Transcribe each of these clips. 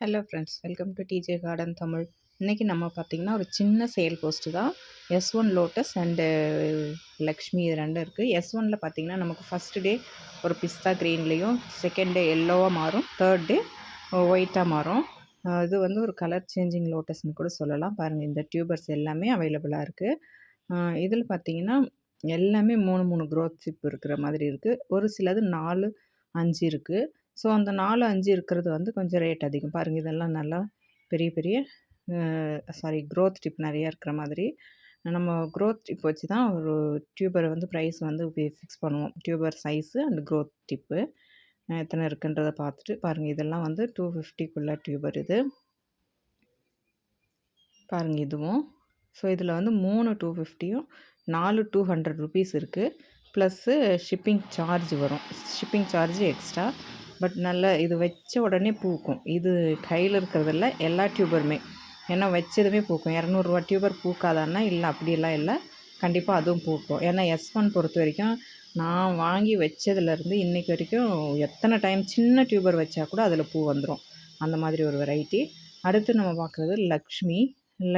Hello friends, welcome to DJ garden Tamil. இன்றைக்கி நம்ம பார்த்திங்கன்னா ஒரு சின்ன சேல் போஸ்ட்டு தான். S1 லோட்டஸ் அண்டு லக்ஷ்மி இது ரெண்டும் இருக்குது. S1ல் பார்த்திங்கன்னா நமக்கு ஃபஸ்ட்டு டே ஒரு பிஸ்தா க்ரீன்லேயும், செகண்ட் டே எல்லோவாக மாறும், தேர்ட் டே ஒயிட்டாக மாறும். இது வந்து ஒரு கலர் சேஞ்சிங் லோட்டஸ்னு கூட சொல்லலாம். பாருங்கள், இந்த டியூபர்ஸ் எல்லாமே அவைலபிளாக இருக்குது. இதில் பார்த்திங்கன்னா எல்லாமே 3 க்ரோத் டிப் இருக்கிற மாதிரி இருக்குது. ஒரு சிலது 4, 5 இருக்குது. ஸோ அந்த 4, 5 இருக்கிறது வந்து கொஞ்சம் ரேட் அதிகம். பாருங்கள், இதெல்லாம் நல்லா பெரிய பெரிய க்ரோத் டிப் நிறையா இருக்கிற மாதிரி. நம்ம க்ரோத் டிப் வச்சு தான் ஒரு டியூபரை வந்து ப்ரைஸ் வந்து ஃபிக்ஸ் பண்ணுவோம். Tuber size and growth tip எத்தனை இருக்குன்றதை பார்த்துட்டு பாருங்கள். இதெல்லாம் வந்து 250க்குள்ள டியூபர் இது. பாருங்கள் இதுவும். ஸோ இதில் வந்து 3 250யும் 4 200 ருபீஸ் இருக்குது. ப்ளஸ்ஸு ஷிப்பிங் சார்ஜ் வரும். Shipping charge extra. பட் நல்ல இது வச்ச உடனே பூக்கும். இது கையில் இருக்கிறதில்ல, எல்லா டியூபருமே. ஏன்னா வச்சதுமே பூக்கும். 200 டியூபர் பூக்காதான்னா இல்லை, அப்படியெல்லாம் இல்லை. கண்டிப்பாக அதுவும் பூக்கும். ஏன்னா S1 பொறுத்த வரைக்கும் நான் வாங்கி வச்சதுலேருந்து இன்றைக்கி வரைக்கும் எத்தனை டைம் சின்ன டியூபர் வச்சா கூட அதில் பூ வந்துடும். அந்த மாதிரி ஒரு வெரைட்டி. அடுத்து நம்ம பார்க்குறது லக்ஷ்மி.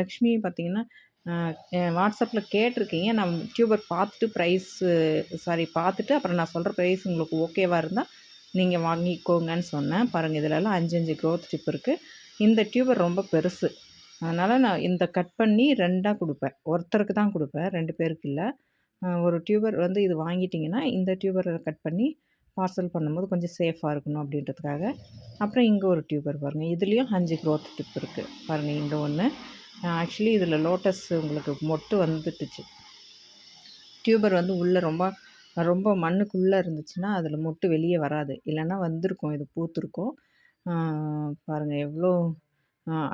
லக்ஷ்மி பார்த்திங்கன்னா வாட்ஸ்அப்பில் கேட்டிருக்கீங்க. நான் டியூபர் பார்த்துட்டு பார்த்துட்டு அப்புறம் நான் சொல்கிற ப்ரைஸ் உங்களுக்கு ஓகேவாக இருந்தால் நீங்கள் வாங்கிக்கோங்கன்னு சொன்னேன். பாருங்கள், இதிலலாம் 5 க்ரோத் டிப் இருக்குது. இந்த டியூபர் ரொம்ப பெருசு. அதனால் நான் இந்த கட் பண்ணி 2ஆக கொடுப்பேன். ஒருத்தருக்கு தான் கொடுப்பேன், 2 பேருக்கு இல்லை. ஒரு டியூபர் வந்து இது வாங்கிட்டிங்கன்னா இந்த டியூபரை கட் பண்ணி பார்சல் பண்ணும்போது கொஞ்சம் சேஃபாக இருக்கணும் அப்படின்றதுக்காக. அப்புறம் இங்கே ஒரு டியூபர் பாருங்கள், இதுலேயும் 5 க்ரோத் டிப் இருக்குது. பாருங்கள், இங்கே ஒன்று. ஆக்சுவலி இதில் லோட்டஸ் உங்களுக்கு மொட்டு வந்துட்டுச்சு. டியூபர் வந்து உள்ளே ரொம்ப மண்ணுக்குள்ளே இருந்துச்சுன்னா அதில் மொட்டு வெளியே வராது. இல்லைன்னா வந்திருக்கும், இது பூத்துருக்கும். பாருங்கள் எவ்வளோ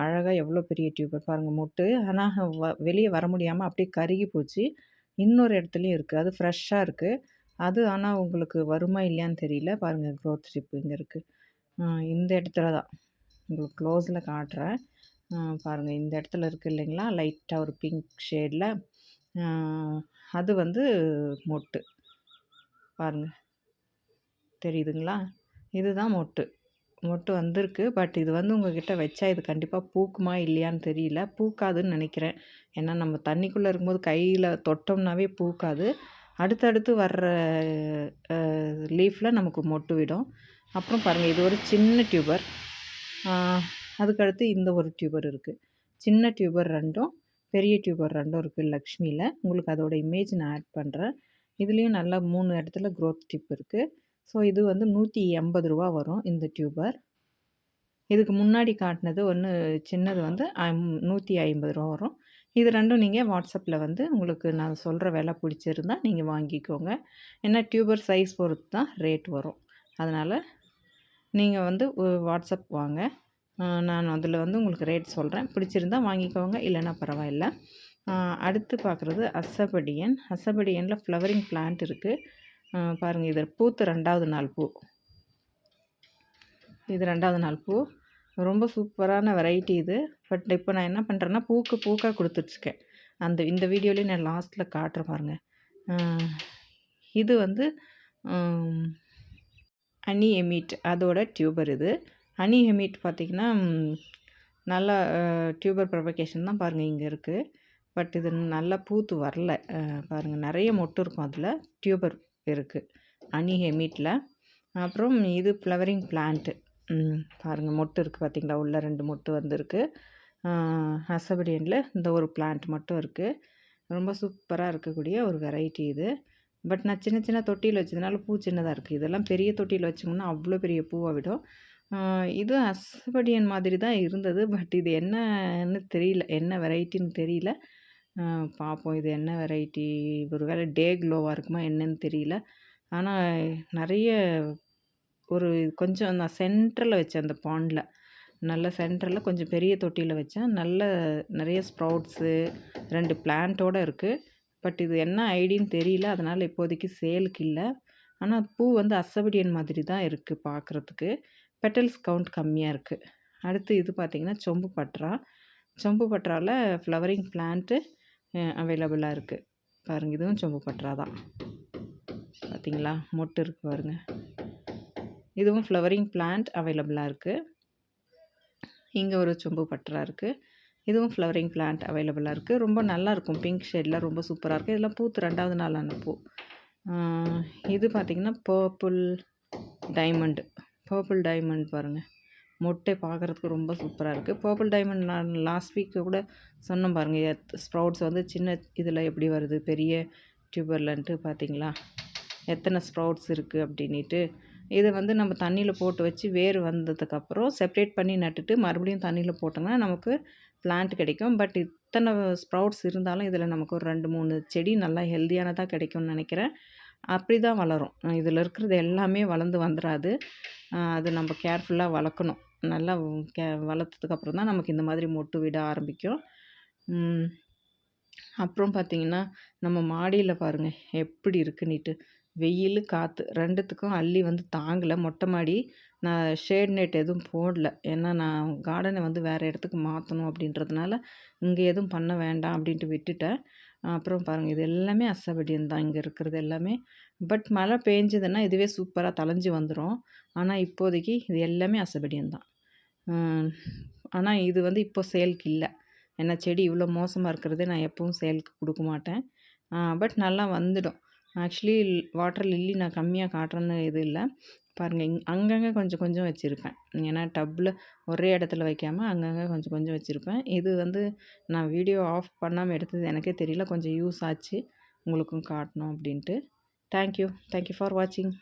அழகாக, எவ்வளோ பெரிய டியூபர் பாருங்கள் மொட்டு. ஆனால் வெளியே வர முடியாமல் அப்படியே கருகி போச்சு. இன்னொரு இடத்துலையும் இருக்குது, அது ஃப்ரெஷ்ஷாக இருக்குது. அது ஆனால் உங்களுக்கு வருமா இல்லையான்னு தெரியல. பாருங்கள், க்ரோத் டிப் இங்கே இருக்குது. இந்த இடத்துல தான் உங்களுக்கு க்ளோஸில் காட்டுறேன். பாருங்கள், இந்த இடத்துல இருக்குது இல்லைங்களா, லைட்டாக ஒரு பிங்க் ஷேடில். அது வந்து மொட்டு. பாருங்கள், தெரியுதுங்களா? இதுதான் மொட்டு வந்திருக்கு. பட் இது வந்து உங்கள்கிட்ட வச்சா இது கண்டிப்பாக பூக்குமா இல்லையான்னு தெரியல. பூக்காதுன்னு நினைக்கிறேன். ஏன்னா நம்ம தண்ணிக்குள்ளே இருக்கும்போது கையில் தொட்டோம்னாவே பூக்காது. அடுத்தடுத்து வர்ற லீஃபில் நமக்கு மொட்டு விடும். அப்புறம் பாருங்கள், இது ஒரு சின்ன டியூபர். அதுக்கடுத்து இந்த ஒரு டியூபர் இருக்குது. சின்ன டியூபர் 2ம் பெரிய டியூபர் 2ம் இருக்குது லக்ஷ்மியில். உங்களுக்கு அதோட இமேஜ் நான் ஆட் பண்ணுறேன். இதுலேயும் நல்லா 3 இடத்துல க்ரோத் டிப் இருக்குது. ஸோ இது வந்து 180 ரூபா வரும் இந்த டியூபர். இதுக்கு முன்னாடி காட்டினது ஒன்று சின்னது வந்து 150 ரூபா வரும். இது 2ம் நீங்கள் வாட்ஸ்அப்பில் வந்து உங்களுக்கு நான் சொல்கிற விலை பிடிச்சிருந்தா நீங்கள் வாங்கிக்கோங்க. ஏன்னா டியூபர் சைஸ் பொறுத்து தான் ரேட் வரும். அதனால் நீங்கள் வந்து வாட்ஸ்அப் வாங்க. நான் அதில் வந்து உங்களுக்கு ரேட் சொல்கிறேன். பிடிச்சிருந்தா வாங்கிக்கோங்க, இல்லைன்னா பரவாயில்ல. அடுத்து பார்க்குறது அசபடியனில் ஃப்ளவரிங் பிளான்ட் இருக்குது. பாருங்கள், இது பூத்து 2வது நாள் பூ. இது 2வது நாள் பூ. ரொம்ப சூப்பரான வெரைட்டி இது. பட் இப்போ நான் என்ன பண்ணுறேன்னா பூக்காக கொடுத்துட்ருக்கேன். இந்த வீடியோலேயும் நான் லாஸ்ட்டில் காட்டுறேன் பாருங்கள். இது வந்து ஹனி எமீட், அதோட டியூபர் இது. ஹனி எமீட் பார்த்திங்கன்னா நல்லா டியூபர் ப்ரொபகேஷன் தான். பாருங்கள், இங்கே இருக்குது. பட் இது நல்லா பூத்து வரல. பாருங்கள், நிறைய மொட்டு இருக்கும் அதில். டியூபர் இருக்குது ஹனி எமீட்டில். அப்புறம் இது ஃப்ளவரிங் பிளான்ட்டு. பாருங்கள், மொட்டு இருக்குது பார்த்திங்களா, உள்ள 2 மொட்டு வந்திருக்கு. அசபடியனில் இந்த ஒரு பிளான்ட் மட்டும் இருக்குது. ரொம்ப சூப்பராக இருக்கக்கூடிய ஒரு வெரைட்டி இது. பட் நான் சின்ன சின்ன தொட்டியில் வச்சதுனால பூ சின்னதாக இருக்குது. இதெல்லாம் பெரிய தொட்டியில் வச்சோம்னா அவ்வளோ பெரிய பூவாக விடும். இது அசபடியன் மாதிரி தான் இருந்தது. பட் இது என்னன்னு தெரியல, என்ன வெரைட்டின்னு தெரியல. பார்ப்போம் இது என்ன வெரைட்டி. ஒரு வேளை டே க்ளோவாக இருக்குமா என்னன்னு தெரியல. ஆனால் நிறைய கொஞ்சம் நான் சென்டரில் வச்சேன், அந்த பாண்டில் நல்ல சென்டரில் கொஞ்சம் பெரிய தொட்டியில் வச்சேன். நிறைய ஸ்ப்ரவுட்ஸு 2 பிளான்ட்டோடு இருக்குது. பட் இது என்ன ஐடின்னு தெரியல. அதனால் இப்போதைக்கு சேலுக்கு இல்லை. ஆனால் பூ வந்து அசபடியன் மாதிரி தான் இருக்குது பார்க்குறதுக்கு. பெட்டல்ஸ் கவுண்ட் கம்மியாக இருக்குது. அடுத்து இது பார்த்திங்கன்னா சொம்பு பட்ராவில் ஃப்ளவரிங் பிளான்ட்டு அவைலபிளாக இருக்குது. பாருங்கள், இதுவும் சொம்பு பட்ரா தான். பார்த்திங்களா, மொட்டு இருக்குது பாருங்கள். இதுவும் ஃப்ளவரிங் பிளான்ட் அவைலபிளாக இருக்குது. இங்கே ஒரு சொம்பு பட்டரா இருக்குது. இதுவும் ஃப்ளவரிங் பிளான்ட் அவைலபிளாக இருக்குது. ரொம்ப நல்லாயிருக்கும். பிங்க் ஷேடில் ரொம்ப சூப்பராக இருக்குது. இதெல்லாம் பூத்து 2வது நாளான பூ. இது பார்த்திங்கன்னா பர்பிள் டைமண்ட் பாருங்கள். மொட்டை பார்க்குறதுக்கு ரொம்ப சூப்பராக இருக்குது. பர்பிள் டைமண்ட் நான் லாஸ்ட் வீக்கு கூட சொன்னேன் பாருங்கள். ஸ்ப்ரவுட்ஸ் வந்து சின்ன இதில் எப்படி வருது பெரிய டியூபர்லன்ட்டு பார்த்தீங்களா? எத்தனை ஸ்ப்ரவுட்ஸ் இருக்குது அப்படின்ட்டு. இதை வந்து நம்ம தண்ணியில் போட்டு வச்சு வேர் வந்ததுக்கப்புறம் செப்ரேட் பண்ணி நட்டுட்டு மறுபடியும் தண்ணியில் போட்டோம்னா நமக்கு பிளான்ட் கிடைக்கும். பட் இத்தனை ஸ்ப்ரவுட்ஸ் இருந்தாலும் இதில் நமக்கு ஒரு 2-3 செடி நல்லா ஹெல்த்தியானதாக கிடைக்கும்னு நினைக்கிறேன். அப்படி தான் வளரும். இதில் இருக்கிறது எல்லாமே வளர்ந்து வந்துடாது. அது நம்ம கேர்ஃபுல்லாக வளர்க்கணும். நல்லா வளர்த்ததுக்கப்புறம் தான் நமக்கு இந்த மாதிரி மொட்டு விட ஆரம்பிக்கும். அப்புறம் பார்த்திங்கன்னா நம்ம மாடியில் பாருங்கள் எப்படி இருக்குன்னுட்டு. வெயில் காற்று 2த்துக்கும் அள்ளி வந்து தாங்கலை. மொட்டை மாடி நான் ஷேட் நெட் எதுவும் போடல. ஏன்னா நான் கார்டனை வந்து வேறு இடத்துக்கு மாற்றணும் அப்படின்றதுனால இங்கே எதுவும் பண்ண வேண்டாம் அப்படின்ட்டு விட்டுட்டேன். அப்புறம் பாருங்கள் இது எல்லாமே அசபடியம் தான் இங்கே இருக்கிறது எல்லாமே. பட் மழை பெஞ்சதுன்னா இதுவே சூப்பராக தழைஞ்சி வந்துடும். ஆனால் இப்போதைக்கு இது எல்லாமே அசபடியம் தான். ஆனால் இது வந்து இப்போ சேல்க்கு இல்லை. ஏன்னா செடி இவ்வளோ மோசமாக இருக்கிறதே நான் எப்பவும் சேல்க்கு கொடுக்க மாட்டேன். பட் நல்லா வந்துடும். ஆக்சுவலி வாட்டர் லில்லி நான் கம்மியாக காட்டுறேன்னு இது இல்லை. பாருங்கள் அங்கங்கே கொஞ்சம் கொஞ்சம் வச்சுருப்பேன். ஏன்னா டப்பில் ஒரே இடத்துல வைக்காமல் அங்கங்கே கொஞ்சம் கொஞ்சம் வச்சுருப்பேன். இது வந்து நான் வீடியோ ஆஃப் பண்ணாமல் எடுத்தது எனக்கே தெரியல. கொஞ்சம் யூஸ் ஆச்சு. உங்களுக்கும் காட்டணும் அப்படின்ட்டு. தேங்க்யூ ஃபார் வாட்சிங்.